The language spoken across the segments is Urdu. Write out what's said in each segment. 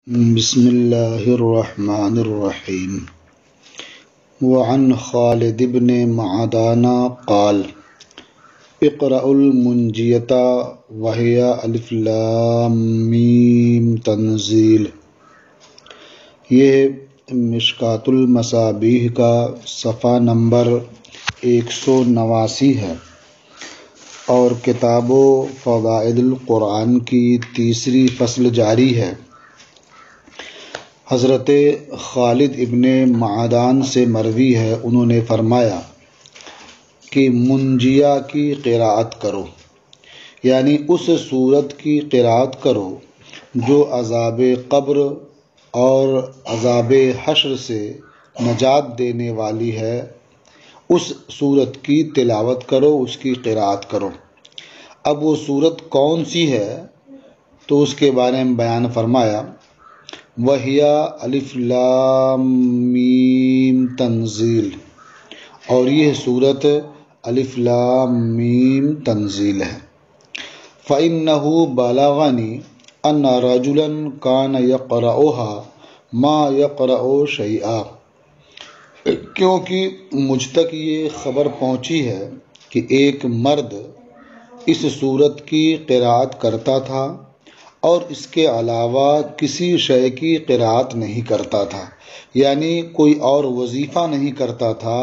بسم اللہ الرحمن الرحیم وعن خالد بن معدان قال اقرأ المنجیۃ وہی الف لام میم تنزیل۔ یہ مشکات المصابیح کا صفحہ نمبر 189 ہے اور کتاب و فوائد القرآن کی تیسری فصل جاری ہے۔ حضرت خالد ابن معدان سے مروی ہے، انہوں نے فرمایا کہ منجیہ کی قراءت کرو، یعنی اس سورت کی قراءت کرو جو عذاب قبر اور عذاب حشر سے نجات دینے والی ہے، اس سورت کی تلاوت کرو، اس کی قراءت کرو۔ اب وہ سورت کون سی ہے تو اس کے بارے میں بیان فرمایا، وہی الف لام میم تنزیل، اور یہ سورت الف لام میم تنزیل ہے۔ فإنه بلغني أن رجلا كان يقرأها ما يقرأ شيئا، کیونکہ مجھ تک یہ خبر پہنچی ہے کہ ایک مرد اس سورت کی قراءت کرتا تھا اور اس کے علاوہ کسی شے کی قراءت نہیں کرتا تھا، یعنی کوئی اور وظیفہ نہیں کرتا تھا،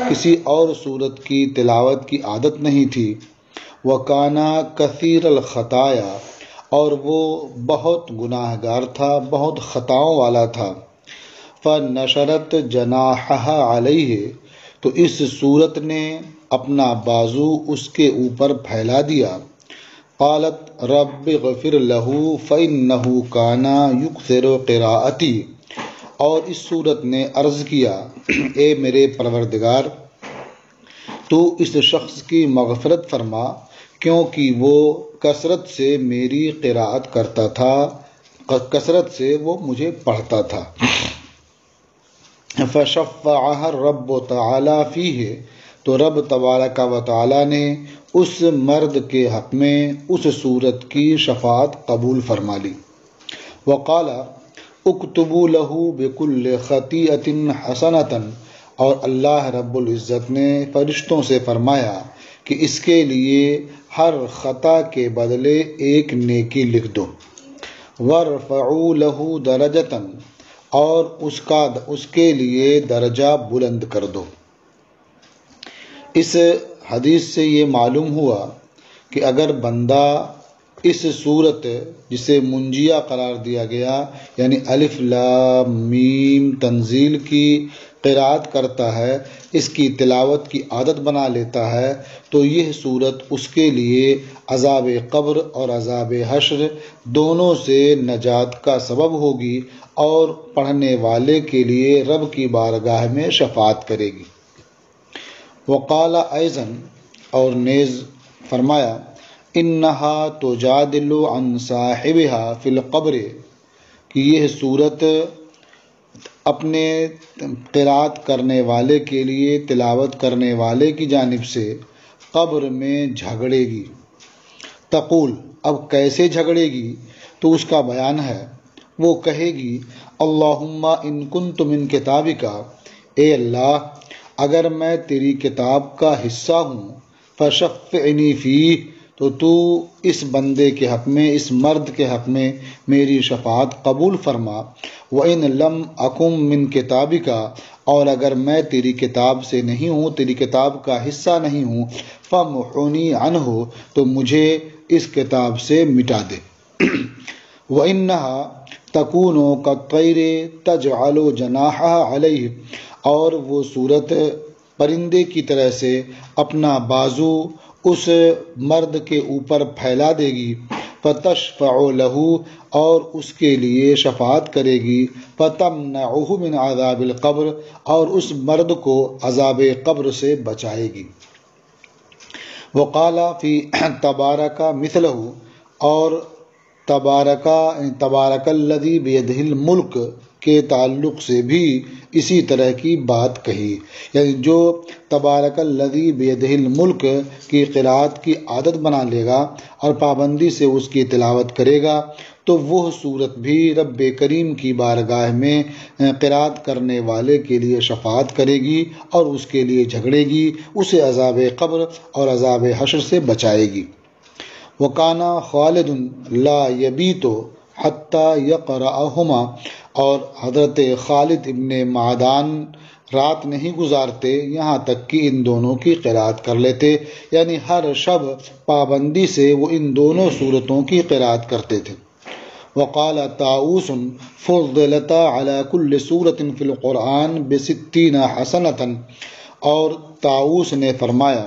کسی اور سورت کی تلاوت کی عادت نہیں تھی۔ وَكَانَ كَثِيرَ الْخَطَايَا، اور وہ بہت گناہ گار تھا، بہت خطاؤں والا تھا۔ فَنَشَرَتْ جَنَاحَهَا عَلَيْهِ، تو اس سورت نے اپنا بازو اس کے اوپر پھیلا دیا۔ قالت رب اغفر له فإنه كان يكثر قراءتي، اور اس صورت نے عرض کیا، اے میرے پروردگار تو اس شخص کی مغفرت فرما کیونکہ وہ کثرت سے میری قراءت کرتا تھا، کثرت سے وہ مجھے پڑھتا تھا۔ فشفعها الرب تعالی فیہ، تو رب تبارک و تعالی نے اس مرد کے حق میں اس صورت کی شفاعت قبول فرما لی۔ وقال اکتبوا له بكل خطیئة حسنة، اور اللہ رب العزت نے فرشتوں سے فرمایا کہ اس کے لیے ہر خطا کے بدلے ایک نیکی لکھ دو۔ وارفعوا له درجة، اور اس کے لیے درجہ بلند کر دو۔ اس حدیث سے یہ معلوم ہوا کہ اگر بندہ اس صورت جسے منجیہ قرار دیا گیا، یعنی الف لام میم تنزیل کی قراءت کرتا ہے، اس کی تلاوت کی عادت بنا لیتا ہے، تو یہ صورت اس کے لیے عذاب قبر اور عذاب حشر دونوں سے نجات کا سبب ہوگی اور پڑھنے والے کے لیے رب کی بارگاہ میں شفاعت کرے گی۔ وقال ایضا، اور نیز فرمایا، انہا تجادل عن صاحبها فی القبر، کہ یہ صورت اپنے قراءت کرنے والے کے لیے، تلاوت کرنے والے کی جانب سے قبر میں جھگڑے گی۔ تقول، اب کیسے جھگڑے گی تو اس کا بیان ہے، وہ کہے گی، اللہم ان کنت من کتابک، اے اللہ اگر میں تیری کتاب کا حصہ ہوں، فشفعنی فیہ، تو اس بندے کے حق میں، اس مرد کے حق میں میری شفاعت قبول فرما۔ وَإِن لَمْ أَكُن مِّن كِتَابِكَ، اور اگر میں تیری کتاب سے نہیں ہوں، تیری کتاب کا حصہ نہیں ہوں، فَمُحُنِي عَنْهُ، تو مجھے اس کتاب سے مٹا دے۔ وَإِنَّهَا تَكُونُ كَالطَّيْرِ تَجْعَلُ جَنَاحَهَا عَلَيْهِ، اور وہ صورت پرندے کی طرح سے اپنا بازو اس مرد کے اوپر پھیلا دے گی۔ فَتَشْفَعُ لَهُ، اور اس کے لیے شفاعت کرے گی۔ فَتَمْنَعُهُ مِنْ عَذَابِ الْقَبْرِ، اور اس مرد کو عذاب قبر سے بچائے گی۔ وقال فی تبارک مثلہ، اور تبارک الذی بیدہ الملک کے تعلق سے بھی اسی طرح کی بات کہی، یعنی جو تبارک الذی بیدہ الملک کی قراءت کی عادت بنا لے گا اور پابندی سے اس کی تلاوت کرے گا، تو وہ صورت بھی رب کریم کی بارگاہ میں قرات کرنے والے کے لیے شفاعت کرے گی اور اس کے لیے جھگڑے گی، اسے عذاب قبر اور عذاب حشر سے بچائے گی۔ وَكَانَ خَالِدٌ لَا يَبِيتُ حَتَّى يَقْرَأَهُمَا، اور حضرت خالد ابن معدان رات نہیں گزارتے یہاں تک کہ ان دونوں کی قرات کر لیتے، یعنی ہر شب پابندی سے وہ ان دونوں صورتوں کی قرات کرتے تھے۔ وقال طاؤوس فضلت على كل سورة في القرآن ب60 حسنة، اور طاؤوس نے فرمایا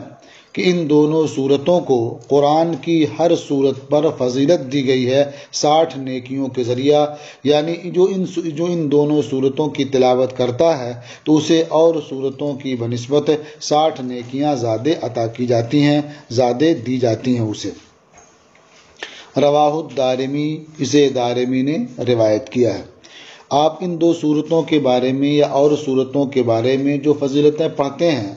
کہ ان دونوں صورتوں کو قرآن کی ہر صورت پر فضیلت دی گئی ہے 60 نیکیوں کے ذریعہ، یعنی جو ان دونوں صورتوں کی تلاوت کرتا ہے تو اسے اور صورتوں کی بنسبت 60 نیکیاں زیادہ عطا کی جاتی ہیں، زیادہ دی جاتی ہیں اسے۔ رواہ الدارمی، اسے دارمی نے روایت کیا ہے۔ آپ ان دو صورتوں کے بارے میں یا اور صورتوں کے بارے میں جو فضیلتیں پڑھتے ہیں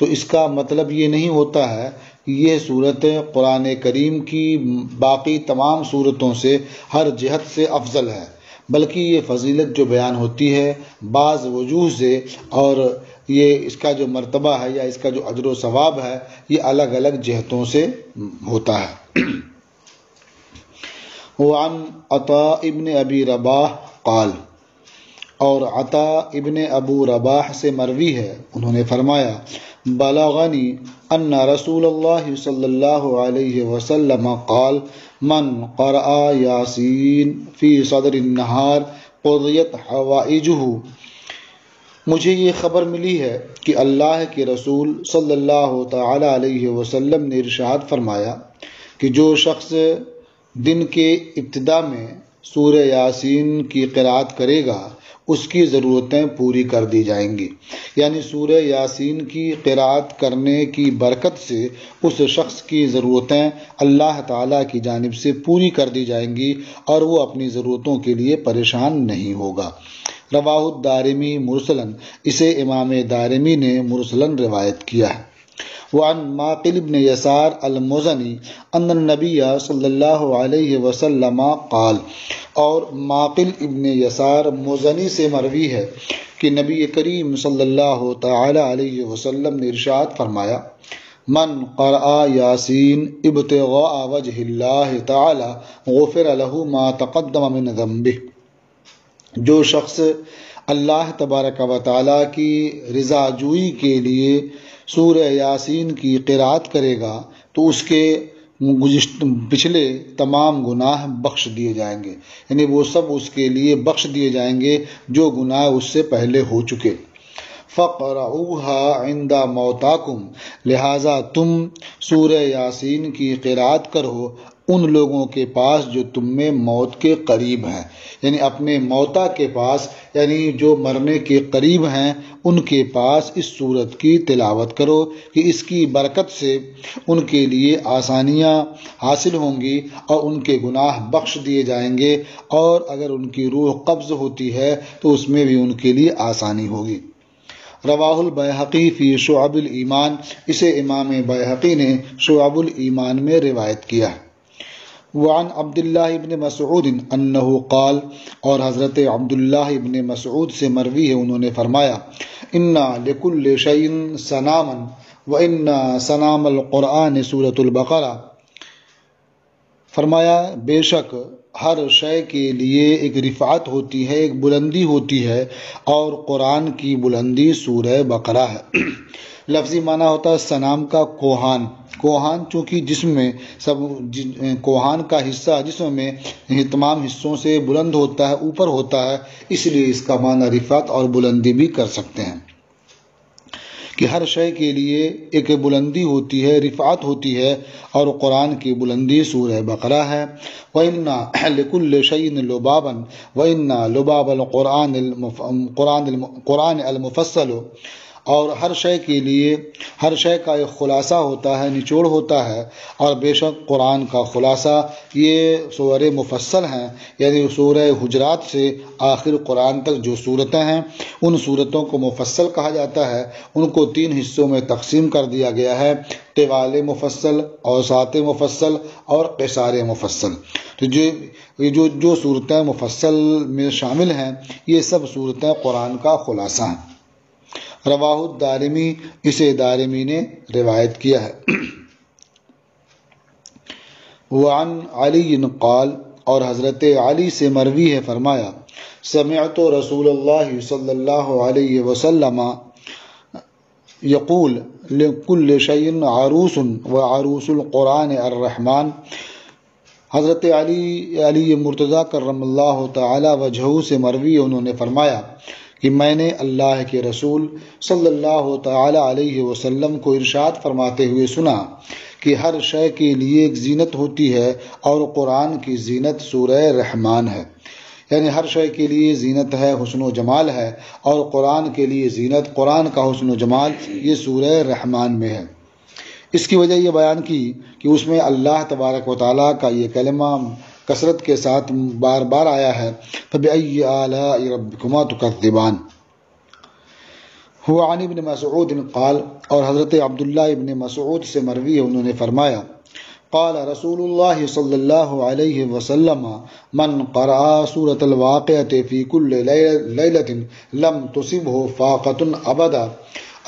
تو اس کا مطلب یہ نہیں ہوتا ہے کہ یہ صورت قرآن کریم کی باقی تمام صورتوں سے ہر جہت سے افضل ہے، بلکہ یہ فضیلت جو بیان ہوتی ہے بعض وجوہ سے، اور یہ اس کا جو مرتبہ ہے یا اس کا جو اجر و ثواب ہے یہ الگ الگ جہتوں سے ہوتا ہے۔ وعن عطاء ابن ابی رباح قال، اور عطاء ابن ابو رباح سے مروی ہے، انہوں نے فرمایا بلغنی ان رسول اللہ صلی اللہ علیہ وسلم قال من قرأ یاسین فی صدر النہار قضیت حوائجہ، مجھے یہ خبر ملی ہے کہ اللہ کے رسول صلی اللہ تعالی علیہ وسلم نے ارشاد فرمایا کہ جو شخص دن کے ابتدا میں سورہ یاسین کی قرات کرے گا اس کی ضرورتیں پوری کر دی جائیں گی، یعنی سورہ یاسین کی قرات کرنے کی برکت سے اس شخص کی ضرورتیں اللہ تعالیٰ کی جانب سے پوری کر دی جائیں گی اور وہ اپنی ضرورتوں کے لیے پریشان نہیں ہوگا۔ رواہ الدارمی مرسلن، اسے امام دارمی نے مرسلن روایت کیا ہے۔ وعن معقل بن یسار المزنی ان النبی صلی اللہ علیہ وسلم قال، اور معقل ابن یسار مزنی سے مروی ہے کہ نبی کریم صلی اللہ تعالی علیہ وسلم نے ارشاد فرمایا من قرأ یاسین ابتغاء وجہ اللہ تعالی غفر له ما تقدم من ذنبہ، جو شخص اللہ تبارک و تعالی کی رضا جوئی کے لیے سورہ یاسین کی قرات کرے گا تو اس کے پچھلے تمام گناہ بخش دیے جائیں گے، یعنی وہ سب اس کے لیے بخش دیے جائیں گے جو گناہ اس سے پہلے ہو چکے۔ فَقْرَؤُوهَا عِنْدَ مَوْتَاكُمْ، لہٰذا تم سورہ یاسین کی قرات کرو ان لوگوں کے پاس جو تم میں موت کے قریب ہیں، یعنی اپنے موتا کے پاس، یعنی جو مرنے کے قریب ہیں ان کے پاس اس صورت کی تلاوت کرو کہ اس کی برکت سے ان کے لیے آسانیاں حاصل ہوں گی اور ان کے گناہ بخش دیے جائیں گے، اور اگر ان کی روح قبض ہوتی ہے تو اس میں بھی ان کے لیے آسانی ہوگی۔ رواہ البیہقی فی شعب الایمان، اسے امام بیہقی نے شعب الایمان میں روایت کیا ہے۔ وعن عبداللہ ابن مسعود انہ قال، اور حضرت عبداللہ ابن مسعود سے مروی ہے، انہوں نے فرمایا انا لکل شیء سناما وانا سنام القرآن سورۃ البقرہ، فرمایا بے شک ہر شے کے لیے ایک رفعت ہوتی ہے، ایک بلندی ہوتی ہے، اور قرآن کی بلندی سورہ بقرہ ہے۔ لفظی معنی ہوتا ہے سنام کا کوہان، کوہان چونکہ جسم میں کوہان کا حصہ جسم میں تمام حصوں سے بلند ہوتا ہے، اوپر ہوتا ہے، اس لیے اس کا معنی رفعت اور بلندی بھی کر سکتے ہیں کہ ہر شے کے لیے ایک بلندی ہوتی ہے، رفعت ہوتی ہے، اور قرآن کی بلندی سورہ بقرہ ہے۔ وَإِنَّا لِكُلِّ شَيْءٍ لُبَابًا وَإِنَّا لُبَابَ الْقُرْآنِ الْمُفَصَّلُ، اور ہر شے کے لیے ہر شے کا ایک خلاصہ ہوتا ہے، نچوڑ ہوتا ہے، اور بے شک قرآن کا خلاصہ یہ سورہ مفصل ہیں، یعنی سورہ حجرات سے آخر قرآن تک جو صورتیں ہیں ان صورتوں کو مفصل کہا جاتا ہے۔ ان کو 3 حصوں میں تقسیم کر دیا گیا ہے: طوال مفصل، اوساط مفصل اور قصار مفصل۔ تو جو صورتیں مفصل میں شامل ہیں یہ سب صورتیں قرآن کا خلاصہ ہیں۔ رواہ الدارمی، اسے دارمی نے روایت کیا ہے۔ وعن علی قال، اور حضرت علی سے مروی ہے، فرمایا سمعت رسول اللہ صلی اللہ علیہ وسلم یقول لکل شیء عروس وعروس القرآن الرحمن۔ حضرت علی مرتضیٰ کرم اللہ تعالی وجہہ سے مروی، انہوں نے فرمایا کہ میں نے اللہ کے رسول صلی اللہ تعالی علیہ وسلم کو ارشاد فرماتے ہوئے سنا کہ ہر شے کے لیے ایک زینت ہوتی ہے، اور قرآن کی زینت سورہ رحمان ہے۔ یعنی ہر شے کے لیے زینت ہے، حسن و جمال ہے، اور قرآن کے لیے زینت، قرآن کا حسن و جمال یہ سورہ رحمان میں ہے۔ اس کی وجہ یہ بیان کی کہ اس میں اللہ تبارک و تعالیٰ کا یہ کلمہ کثرت کے ساتھ بار بار آیا ہے، فَبِأَيِّ آلَاءِ رَبِّكُمَا تُكَذِّبَانِ۔ عن ابن مسعود قال، اور حضرت عبداللہ ابن مسعود سے مروی ہے، انہوں نے فرمایا قال رسول اللہ صلی اللہ علیہ وسلم من قرأ سورة الواقعة في كل ليلة لم تصبه فاقة ابدا۔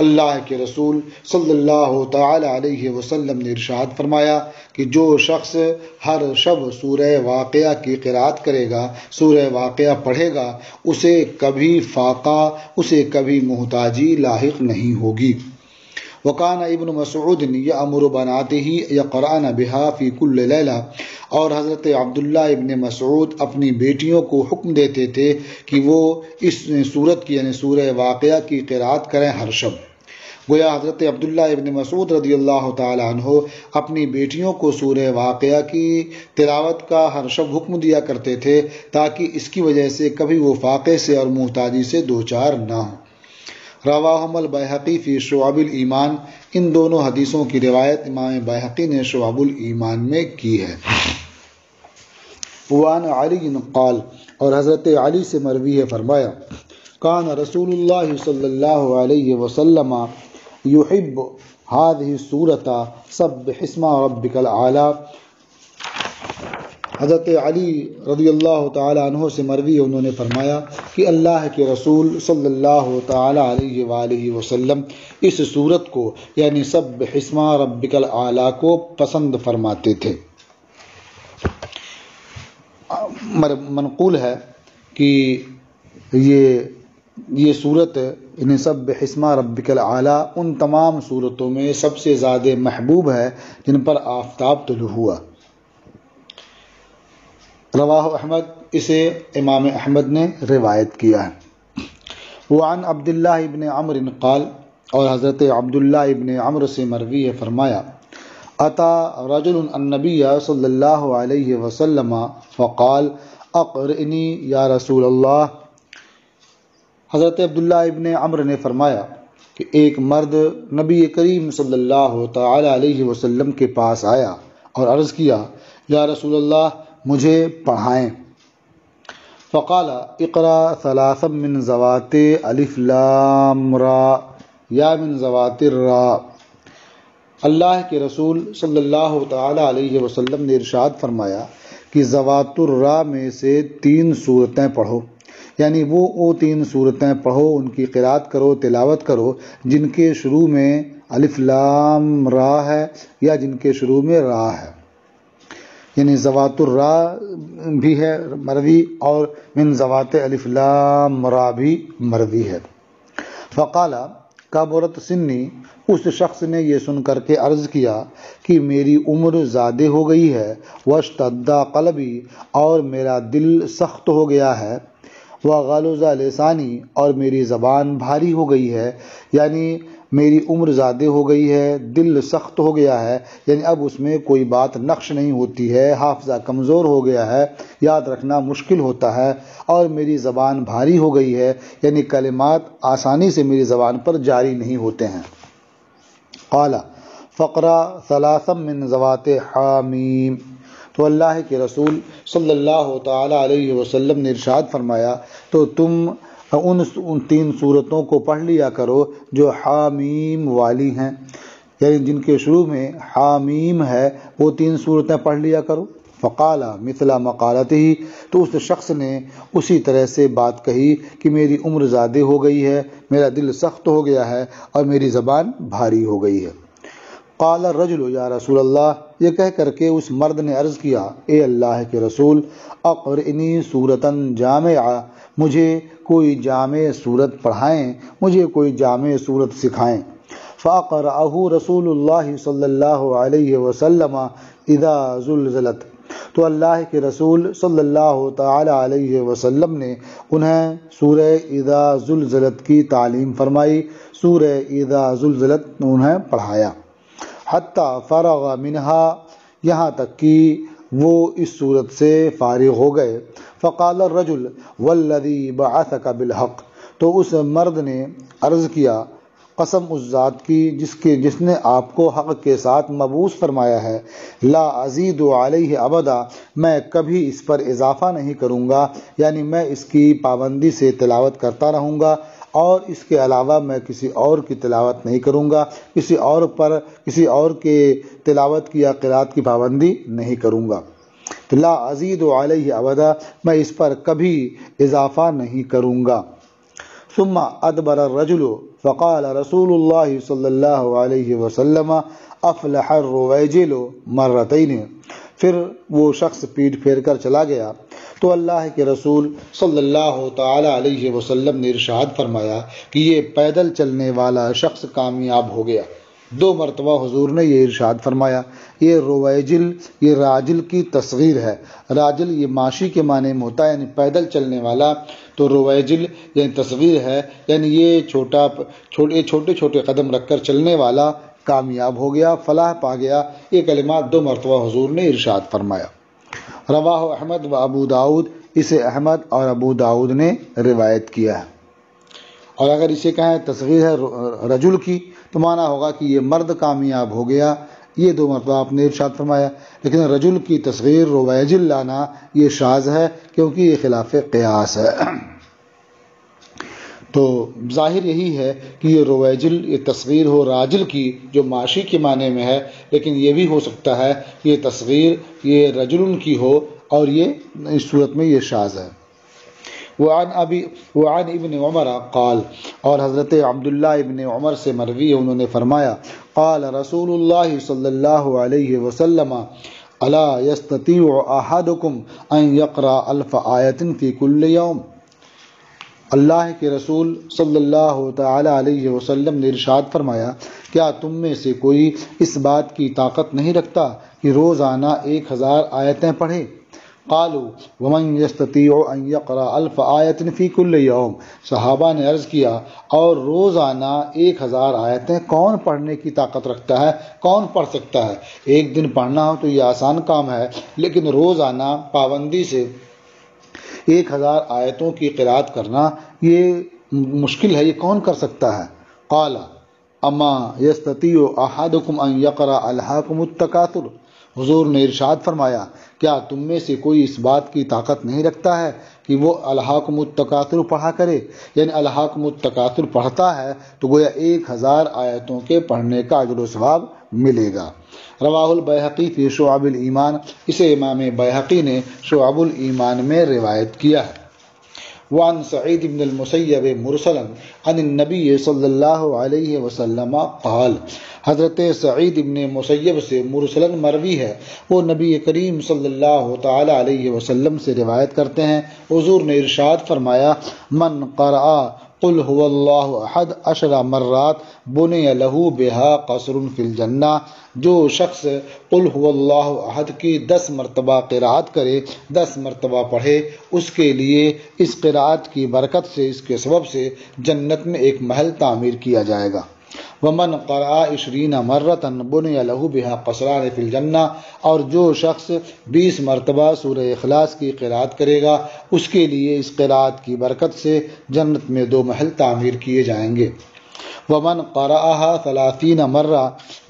اللہ کے رسول صلی اللہ تعالی علیہ وسلم نے ارشاد فرمایا کہ جو شخص ہر شب سورہ واقعہ کی قرأت کرے گا، سورہ واقعہ پڑھے گا، اسے کبھی فاقہ، اسے کبھی محتاجی لاحق نہیں ہوگی۔ وکان ابن مسعود یأمر بناته یقرأن بها فی کل لیلہ، اور حضرت عبداللہ ابن مسعود اپنی بیٹیوں کو حکم دیتے تھے کہ وہ اس سورت کی یعنی سورہ واقعہ کی قرأت کریں ہر شب۔ گویا حضرت عبداللہ ابن مسعود رضی اللہ تعالی عنہ اپنی بیٹیوں کو سورہ واقعہ کی تلاوت کا ہر شب حکم دیا کرتے تھے تاکہ اس کی وجہ سے کبھی وہ فاقے سے اور محتاجی سے دوچار نہ ہوں۔ رواہم البیہقی فی شعب الایمان، ان دونوں حدیثوں کی روایت امام بیہقی نے شعب الایمان میں کی ہے۔ وعن علی قال، اور حضرت علی سے مروی ہے، فرمایا کان رسول اللہ صلی اللہ علیہ وسلم یحب هذه السورة سبح اسم ربک الاعلی۔ حضرت علی رضی اللہ تعالی عنہ سے مروی ہے، انہوں نے فرمایا کہ اللہ کے رسول صلی اللہ تعالی علیہ وآلہ وسلم اس سورت کو یعنی سبح اسم ربک الاعلی کو پسند فرماتے تھے۔ منقول ہے کہ یہ سورت یعنی سبح اسم ربک الاعلی ان تمام صورتوں میں سب سے زیادہ محبوب ہے جن پر آفتاب طلوع ہوا۔ رواہ احمد، اسے امام احمد نے روایت کیا ہے۔ وعن عبداللہ ابن عمرو قال، اور حضرت عبداللہ ابن عمرو سے مروی ہے، فرمایا اتا رجل النبی صلی اللہ علیہ وسلم فقال اقرئنی یا رسول اللہ۔ حضرت عبداللہ ابن عمرو نے فرمایا کہ ایک مرد نبی کریم صلی اللہ تعالی علیہ وسلم کے پاس آیا اور عرض کیا یا رسول اللہ مجھے پڑھائیں۔ فقال اقرأ ثلاثا من ذوات الف لام را یا من ذوات الراء۔ اللہ کے رسول صلی اللہ تعالی علیہ وسلم نے ارشاد فرمایا کہ ذوات الراء میں سے 3 صورتیں پڑھو، یعنی وہ 3 صورتیں پڑھو، ان کی قرأت کرو، تلاوت کرو جن کے شروع میں الف لام را ہے یا جن کے شروع میں را ہے، یعنی ذوات الراء بھی ہے مروی اور من ذوات الف لام را بھی مروی ہے۔ فقال کبرت سنی، اس شخص نے یہ سن کر کے عرض کیا کہ میری عمر زیادہ ہو گئی ہے، واشتد قلبی، اور میرا دل سخت ہو گیا ہے، وغلظ لسانی، اور میری زبان بھاری ہو گئی ہے، یعنی میری عمر زیادہ ہو گئی ہے، دل سخت ہو گیا ہے، یعنی اب اس میں کوئی بات نقش نہیں ہوتی ہے، حافظہ کمزور ہو گیا ہے، یاد رکھنا مشکل ہوتا ہے، اور میری زبان بھاری ہو گئی ہے، یعنی کلمات آسانی سے میری زبان پر جاری نہیں ہوتے ہیں۔ قال فقرا ثلاثا من ذوات حامیم، تو اللہ کے رسول صلی اللہ تعالی علیہ وسلم نے ارشاد فرمایا تو تم ان 3 صورتوں کو پڑھ لیا کرو جو حامیم والی ہیں، یعنی جن کے شروع میں حامیم ہے وہ 3 صورتیں پڑھ لیا کرو۔ فقال مثل مقالته، تو اس شخص نے اسی طرح سے بات کہی کہ میری عمر زیادہ ہو گئی ہے، میرا دل سخت ہو گیا ہے اور میری زبان بھاری ہو گئی ہے۔ قال الرجل یا رسول اللہ، یہ کہہ کر کے اس مرد نے عرض کیا، اے اللہ کے رسول، اقرئنی سورۃ جامعہ، مجھے کوئی جامع سورت پڑھائیں، مجھے کوئی جامع سورت سکھائیں۔ فاقرأہ رسول اللہ صلی اللہ علیہ وسلم اذا زلزلت، تو اللہ کے رسول صلی اللہ تعالی علیہ وسلم نے انہیں سورہ اذا زلزلت کی تعلیم فرمائی، سورہ اذا زلزلت انہیں پڑھایا۔ حتی فرغ منہا، یہاں تک کہ وہ اس صورت سے فارغ ہو گئے۔ فقال الرجل والذی بعثک بالحق، تو اس مرد نے عرض کیا، قسم اس ذات کی جس نے آپ کو حق کے ساتھ مبعوث فرمایا ہے، لا ازید علیہ ابدا، میں کبھی اس پر اضافہ نہیں کروں گا، یعنی میں اس کی پابندی سے تلاوت کرتا رہوں گا اور اس کے علاوہ میں کسی اور کی تلاوت نہیں کروں گا، کسی اور کے تلاوت کی یا قرات کی پابندی نہیں کروں گا۔ لا ازید علیہ ابدا، میں اس پر کبھی اضافہ نہیں کروں گا۔ ثم ادبر الرجل فقال رسول اللہ صلی اللہ علیہ وسلم افلح الرویجل مرتین، پھر وہ شخص پیٹ پھیر کر چلا گیا تو اللہ کے رسول صلی اللہ تعالی علیہ وسلم نے ارشاد فرمایا کہ یہ پیدل چلنے والا شخص کامیاب ہو گیا۔ 2 مرتبہ حضور نے یہ ارشاد فرمایا۔ یہ رویجل، یہ راجل کی تصغیر ہے۔ راجل یہ ماشی کے معنی میں ہوتا ہے، یعنی پیدل چلنے والا، تو رویجل یعنی تصغیر ہے، یعنی یہ چھوٹے چھوٹے قدم رکھ کر چلنے والا کامیاب ہو گیا، فلاح پا گیا۔ یہ کلمات 2 مرتبہ حضور نے ارشاد فرمایا۔ رواہ احمد و ابو داود، اسے احمد اور ابو داود نے روایت کیا ہے۔ اور اگر اسے کہیں تصغیر ہے رجل کی تو معنی ہوگا کہ یہ مرد کامیاب ہو گیا، یہ 2 مرتبہ آپ نے ارشاد فرمایا۔ لیکن رجل کی تصغیر رویجل لانا یہ شاذ ہے، کیونکہ یہ خلاف قیاس ہے۔ تو ظاہر یہی ہے کہ یہ رویجل یہ تصغیر ہو راجل کی جو معاشی کے معنی میں ہے، لیکن یہ بھی ہو سکتا ہے کہ یہ تصغیر یہ رجل کی ہو اور یہ اس صورت میں یہ شاذ ہے۔ وعن ابن عمر قال، اور حضرت عبداللہ ابن عمر سے مروی ہے، انہوں نے فرمایا، قال رسول اللہ صلی اللہ علیہ وسلم الا یستطیع احدکم ان یقرأ 1000 آیۃ فی کل یوم، اللہ کے رسول صلی اللہ تعالی علیہ وسلم نے ارشاد فرمایا، کیا تم میں سے کوئی اس بات کی طاقت نہیں رکھتا کہ روزانہ 1000 آیتیں پڑھے؟ قالوا ومن یستطیع ان یقرأ 1000 آیۃ فی کل یوم، صحابہ نے عرض کیا، اور روزانہ 1000 آیتیں کون پڑھنے کی طاقت رکھتا ہے، کون پڑھ سکتا ہے؟ ایک دن پڑھنا ہو تو یہ آسان کام ہے، لیکن روزانہ پابندی سے 1000 آیتوں کی قرات کرنا یہ مشکل ہے، یہ کون کر سکتا ہے؟ قال اما یستطیع احدکم ان یقرأ الہاکم التکاثر، حضور نے ارشاد فرمایا، کیا تم میں سے کوئی اس بات کی طاقت نہیں رکھتا ہے کہ وہ الہاکم التکاثر پڑھا کرے؟ یعنی الہاکم التکاثر پڑھتا ہے تو گویا 1000 آیتوں کے پڑھنے کا اجر و ثواب ملے گا۔ رواہ البیہقی فی شعب الایمان، اسے امام بیہقی نے شعب الایمان میں روایت کیا ہے۔ وعن سعید بن المسیب مرسلا عن النبی صلی اللہ علیہ وسلم قال، حضرت سعید بن مسیب سے مرسلاً مروی ہے، وہ نبی کریم صلی اللہ تعالی علیہ وسلم سے روایت کرتے ہیں، حضور نے ارشاد فرمایا، من قرأ قل هو اللہ احد 10 مرات بنی لہ بہا قصر فی الجنہ، جو شخص قل هو اللہ احد کی 10 مرتبہ قرات کرے، 10 مرتبہ پڑھے، اس کے لیے اس قرات کی برکت سے، اس کے سبب سے جنت میں ایک محل تعمیر کیا جائے گا۔ ومن قرأ 20 مرۃ بنی لہ بہا قصران فی الجنہ، اور جو شخص 20 مرتبہ سورہ اخلاص کی قرأت کرے گا اس کے لیے اس قرأت کی برکت سے جنت میں 2 محل تعمیر کیے جائیں گے۔ ومن قرأها 30 مرہ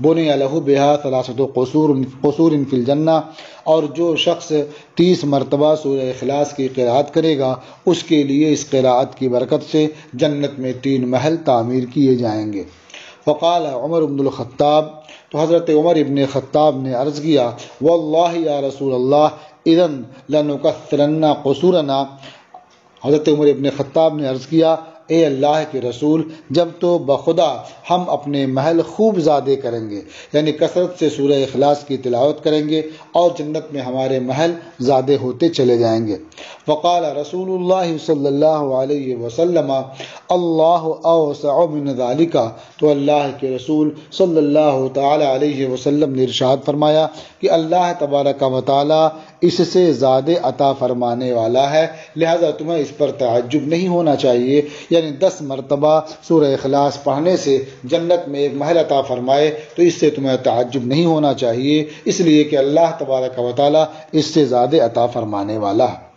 بنی لہ بہا 3 قصور فی الجنہ، اور جو شخص 30 مرتبہ سورہ اخلاص کی قرأت کرے گا اس کے لیے اس قرأت کی برکت سے جنت میں 3 محل تعمیر کیے جائیں گے۔ فقال عمر بن الخطاب، تو حضرت عمر ابن خطاب نے عرض کیا، واللہ یا رسول اللہ اذن لنکثرن قصورنا، حضرت عمر ابن خطاب نے عرض کیا، اے اللہ کے رسول، جب تو بخدا ہم اپنے محل خوب زیادہ کریں گے، یعنی کثرت سے سورہ اخلاص کی تلاوت کریں گے اور جنت میں ہمارے محل زیادہ ہوتے چلے جائیں گے۔ فقال رسول اللہ صلی اللہ علیہ وسلم اللہ اوسع من ذالک، تو اللہ کے رسول صلی اللہ تعالی علیہ وسلم نے ارشاد فرمایا کہ اللہ تبارک و تعالی اس سے زیادہ عطا فرمانے والا ہے، لہذا تمہیں اس پر تعجب نہیں ہونا چاہیے، یعنی 10 مرتبہ سورہ اخلاص پڑھنے سے جنت میں 1 محل عطا فرمائے تو اس سے تمہیں تعجب نہیں ہونا چاہیے، اس لیے کہ اللہ تبارک و تعالی اس سے زیادہ عطا فرمانے والا ہے۔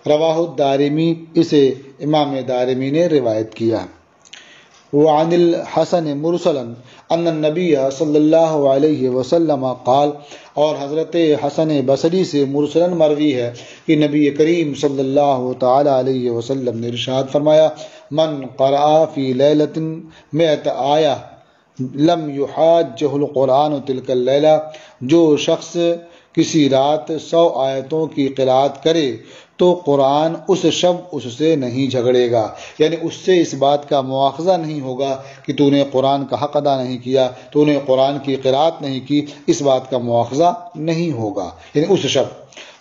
رواہ الدارمی، اسے امام دارمی نے روایت کیا۔ وعن الحسن مرسلا ان النبی صلی اللہ علیہ وسلم قال، اور حضرت حسن بصری سے مرسلا مروی ہے کہ نبی کریم صلی اللہ تعالی علیہ وسلم نے ارشاد فرمایا، من قرأ فی لیلۃ 100 آیہ لم یحاجہ القرآن تلک اللیلہ، جو شخص کسی رات 100 آیتوں کی قرأت کرے تو قرآن اس شب اس سے نہیں جھگڑے گا، یعنی اس سے اس بات کا مواخذہ نہیں ہوگا کہ تو نے قرآن کا حق ادا نہیں کیا، تو نے قرآن کی قرأت نہیں کی، اس بات کا مواخذہ نہیں ہوگا، یعنی اس شب۔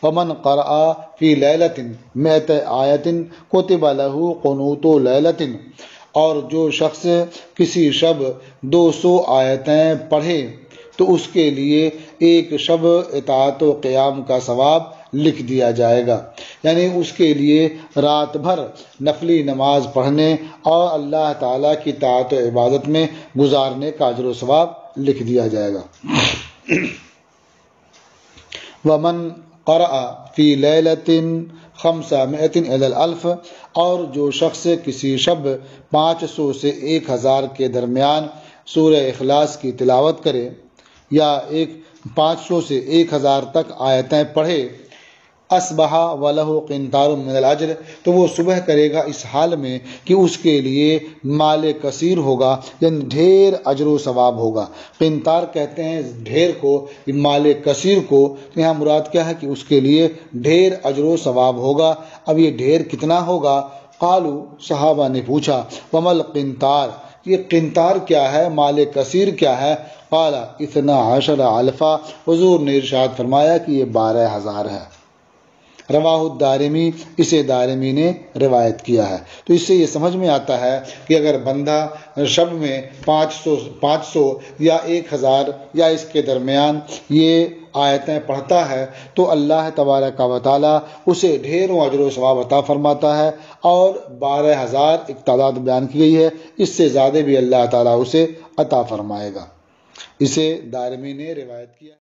ومن قرأ فی لیلۃ 100 آیۃ کتب لہ قنوت لیلۃ، اور جو شخص کسی شب 200 آیتیں پڑھے تو اس کے لیے 1 شب اطاعت و قیام کا ثواب لکھ دیا جائے گا، یعنی اس کے لیے رات بھر نفلی نماز پڑھنے اور اللہ تعالیٰ کی طاعت و عبادت میں گزارنے کا اجر و ثواب لکھ دیا جائے گا۔ ومن قرأ فی لیلۃ 500 الی الالف، اور جو شخص کسی شب 500 سے 1000 کے درمیان سورہ اخلاص کی تلاوت کرے یا 500 سے 1000 تک آیتیں پڑھے، اصبح ولہ قنطار من الاجر، تو وہ صبح کرے گا اس حال میں کہ اس کے لیے مال کثیر ہوگا، یعنی ڈھیر اجر و ثواب ہوگا۔ قنطار کہتے ہیں ڈھیر کو، مال کثیر کو، یہاں مراد کیا ہے کہ اس کے لیے ڈھیر اجر و ثواب ہوگا۔ اب یہ ڈھیر کتنا ہوگا؟ قالو، صحابہ نے پوچھا، ومل قنطار، یہ قنطار کیا ہے، مال کثیر کیا ہے؟ قال 12 الفا، حضور نے ارشاد فرمایا کہ یہ 12,000 ہے۔ رواہ الدارمی، اسے دارمی نے روایت کیا ہے۔ تو اس سے یہ سمجھ میں آتا ہے کہ اگر بندہ شب میں 500 یا 1000 یا اس کے درمیان یہ آیتیں پڑھتا ہے تو اللہ تبارک و تعالی اسے ڈھیروں اجر و ثواب عطا فرماتا ہے، اور 12,000 ایک تعداد بیان کی گئی ہے، اس سے زیادہ بھی اللہ تعالی اسے عطا فرمائے گا۔ اسے دارمی نے روایت کیا۔